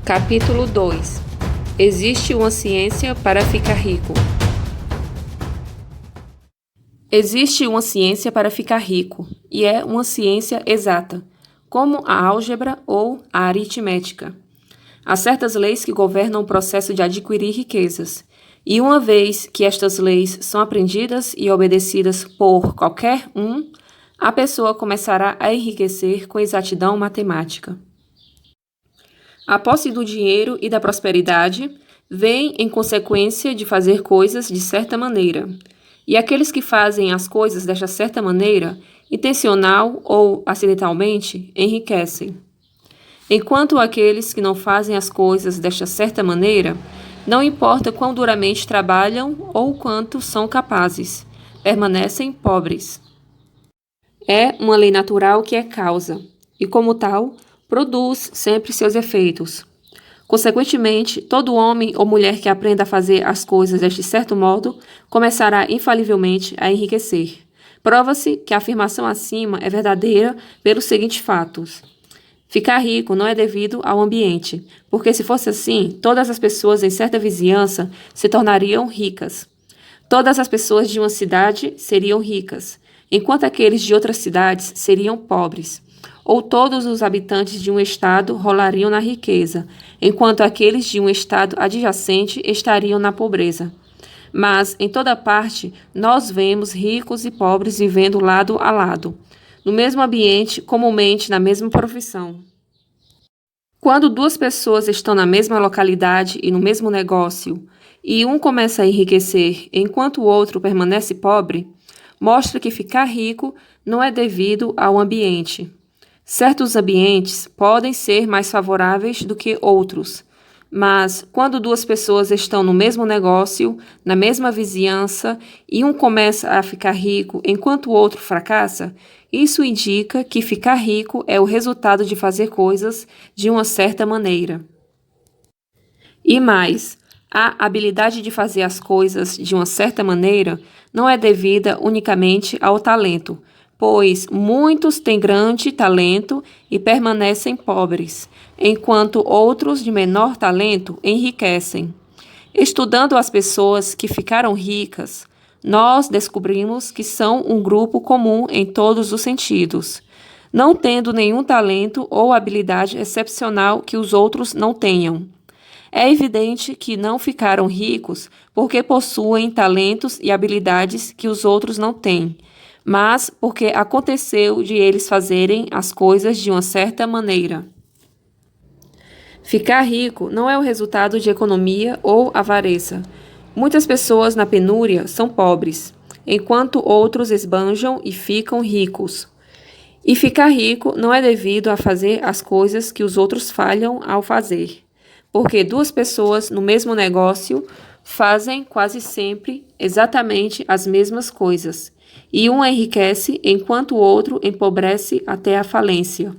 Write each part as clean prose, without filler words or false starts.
Capítulo 2. Existe uma ciência para ficar rico. Existe uma ciência para ficar rico, e é uma ciência exata, como a álgebra ou a aritmética. Há certas leis que governam o processo de adquirir riquezas, e uma vez que estas leis são aprendidas e obedecidas por qualquer um, a pessoa começará a enriquecer com exatidão matemática. A posse do dinheiro e da prosperidade vem em consequência de fazer coisas de certa maneira. E aqueles que fazem as coisas desta certa maneira, intencional ou acidentalmente, enriquecem. Enquanto aqueles que não fazem as coisas desta certa maneira, não importa quão duramente trabalham ou quanto são capazes, permanecem pobres. É uma lei natural que é causa, e como tal, produz sempre seus efeitos. Consequentemente, todo homem ou mulher que aprenda a fazer as coisas deste certo modo começará infalivelmente a enriquecer. Prova-se que a afirmação acima é verdadeira pelos seguintes fatos. Ficar rico não é devido ao ambiente, porque se fosse assim, todas as pessoas em certa vizinhança se tornariam ricas. Todas as pessoas de uma cidade seriam ricas, enquanto aqueles de outras cidades seriam pobres. Ou todos os habitantes de um estado rolariam na riqueza, enquanto aqueles de um estado adjacente estariam na pobreza. Mas, em toda parte, nós vemos ricos e pobres vivendo lado a lado, no mesmo ambiente, comumente na mesma profissão. Quando duas pessoas estão na mesma localidade e no mesmo negócio, e um começa a enriquecer enquanto o outro permanece pobre, mostra que ficar rico não é devido ao ambiente. Certos ambientes podem ser mais favoráveis do que outros, mas quando duas pessoas estão no mesmo negócio, na mesma vizinhança, e um começa a ficar rico enquanto o outro fracassa, isso indica que ficar rico é o resultado de fazer coisas de uma certa maneira. E mais, a habilidade de fazer as coisas de uma certa maneira não é devida unicamente ao talento, pois muitos têm grande talento e permanecem pobres, enquanto outros de menor talento enriquecem. Estudando as pessoas que ficaram ricas, nós descobrimos que são um grupo comum em todos os sentidos, não tendo nenhum talento ou habilidade excepcional que os outros não tenham. É evidente que não ficaram ricos porque possuem talentos e habilidades que os outros não têm, mas porque aconteceu de eles fazerem as coisas de uma certa maneira. Ficar rico não é o resultado de economia ou avareza. Muitas pessoas na penúria são pobres, enquanto outros esbanjam e ficam ricos. E ficar rico não é devido a fazer as coisas que os outros falham ao fazer, porque duas pessoas no mesmo negócio fazem quase sempre exatamente as mesmas coisas, e um enriquece enquanto o outro empobrece até a falência.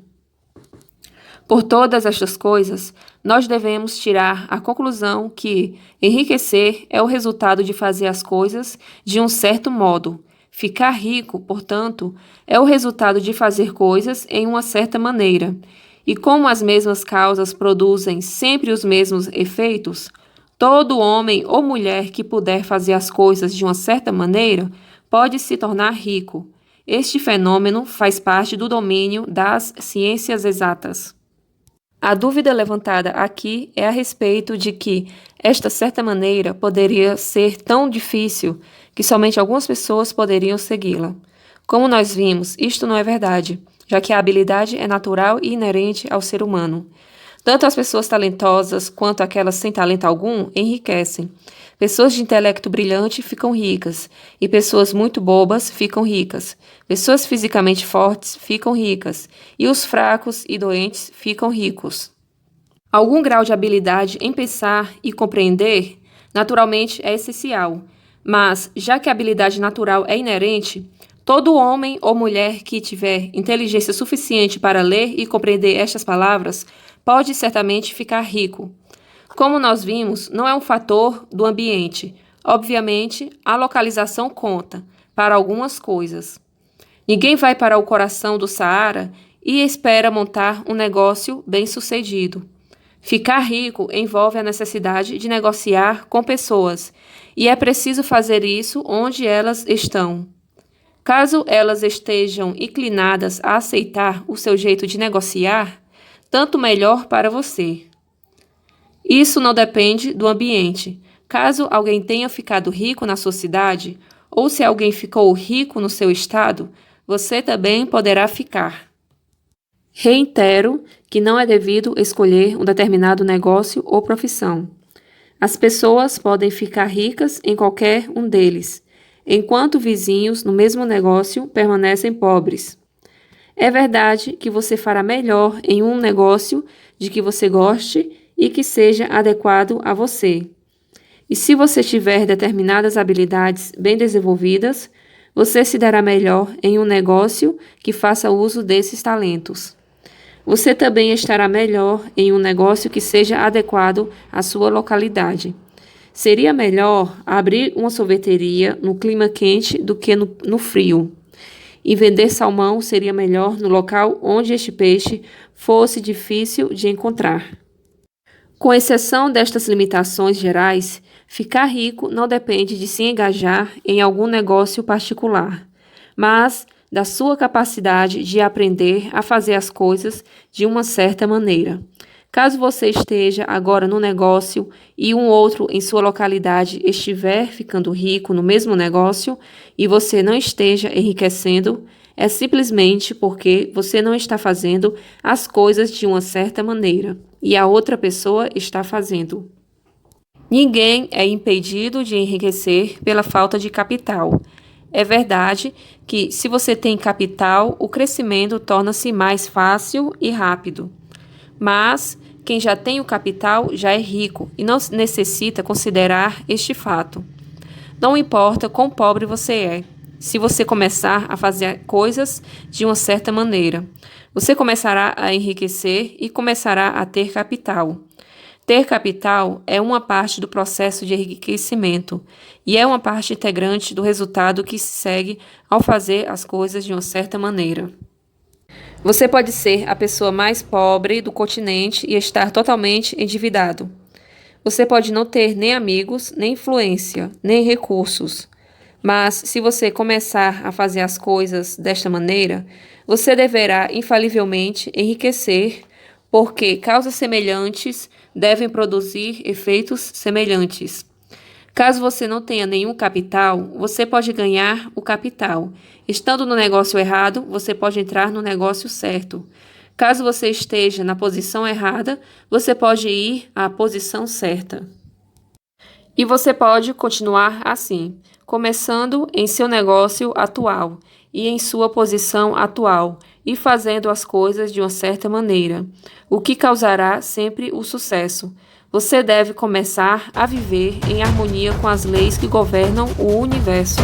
Por todas estas coisas, nós devemos tirar a conclusão que enriquecer é o resultado de fazer as coisas de um certo modo. Ficar rico, portanto, é o resultado de fazer coisas em uma certa maneira. E como as mesmas causas produzem sempre os mesmos efeitos, todo homem ou mulher que puder fazer as coisas de uma certa maneira pode se tornar rico. Este fenômeno faz parte do domínio das ciências exatas. A dúvida levantada aqui é a respeito de que esta certa maneira poderia ser tão difícil que somente algumas pessoas poderiam segui-la. Como nós vimos, isto não é verdade, já que a habilidade é natural e inerente ao ser humano. Tanto as pessoas talentosas quanto aquelas sem talento algum enriquecem. Pessoas de intelecto brilhante ficam ricas, e pessoas muito bobas ficam ricas. Pessoas fisicamente fortes ficam ricas, e os fracos e doentes ficam ricos. Algum grau de habilidade em pensar e compreender, naturalmente, é essencial, mas, já que a habilidade natural é inerente, todo homem ou mulher que tiver inteligência suficiente para ler e compreender estas palavras pode certamente ficar rico. Como nós vimos, não é um fator do ambiente. Obviamente, a localização conta para algumas coisas. Ninguém vai para o coração do Saara e espera montar um negócio bem-sucedido. Ficar rico envolve a necessidade de negociar com pessoas, e é preciso fazer isso onde elas estão. Caso elas estejam inclinadas a aceitar o seu jeito de negociar, tanto melhor para você. Isso não depende do ambiente. Caso alguém tenha ficado rico na sua cidade, ou se alguém ficou rico no seu estado, você também poderá ficar. Reitero que não é devido escolher um determinado negócio ou profissão. As pessoas podem ficar ricas em qualquer um deles, enquanto vizinhos no mesmo negócio permanecem pobres. É verdade que você fará melhor em um negócio de que você goste e que seja adequado a você. E se você tiver determinadas habilidades bem desenvolvidas, você se dará melhor em um negócio que faça uso desses talentos. Você também estará melhor em um negócio que seja adequado à sua localidade. Seria melhor abrir uma sorveteria no clima quente do que no frio. E vender salmão seria melhor no local onde este peixe fosse difícil de encontrar. Com exceção destas limitações gerais, ficar rico não depende de se engajar em algum negócio particular, mas da sua capacidade de aprender a fazer as coisas de uma certa maneira. Caso você esteja agora no negócio e um outro em sua localidade estiver ficando rico no mesmo negócio e você não esteja enriquecendo, é simplesmente porque você não está fazendo as coisas de uma certa maneira e a outra pessoa está fazendo. Ninguém é impedido de enriquecer pela falta de capital. É verdade que, se você tem capital, o crescimento torna-se mais fácil e rápido. Mas quem já tem o capital já é rico e não necessita considerar este fato. Não importa quão pobre você é, se você começar a fazer coisas de uma certa maneira, você começará a enriquecer e começará a ter capital. Ter capital é uma parte do processo de enriquecimento e é uma parte integrante do resultado que se segue ao fazer as coisas de uma certa maneira. Você pode ser a pessoa mais pobre do continente e estar totalmente endividado. Você pode não ter nem amigos, nem influência, nem recursos. Mas, se você começar a fazer as coisas desta maneira, você deverá infalivelmente enriquecer, porque causas semelhantes devem produzir efeitos semelhantes. Caso você não tenha nenhum capital, você pode ganhar o capital. Estando no negócio errado, você pode entrar no negócio certo. Caso você esteja na posição errada, você pode ir à posição certa. E você pode continuar assim, começando em seu negócio atual e em sua posição atual e fazendo as coisas de uma certa maneira, o que causará sempre o sucesso. Você deve começar a viver em harmonia com as leis que governam o universo.